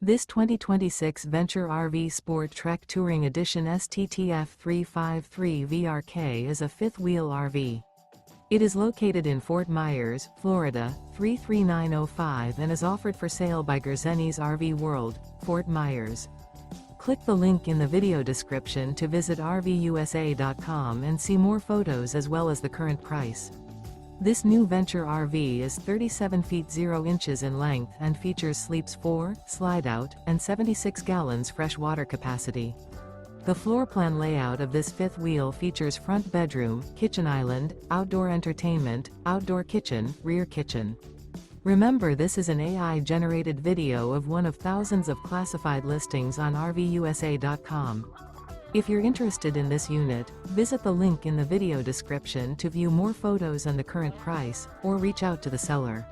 This 2026 Venture RV SportTrek Touring Edition STTF 353 VRK is a fifth-wheel RV. It is located in Fort Myers, Florida, 33905 and is offered for sale by Gerzeny's RV World, Fort Myers. Click the link in the video description to visit RVUSA.com and see more photos as well as the current price. This new Venture RV is 37 feet 0 inches in length and features sleeps 4, slide-out, and 76 gallons fresh water capacity. The floor plan layout of this fifth wheel features front bedroom, kitchen island, outdoor entertainment, outdoor kitchen, rear kitchen. Remember, this is an AI-generated video of one of thousands of classified listings on RVUSA.com. If you're interested in this unit, visit the link in the video description to view more photos and the current price, or reach out to the seller.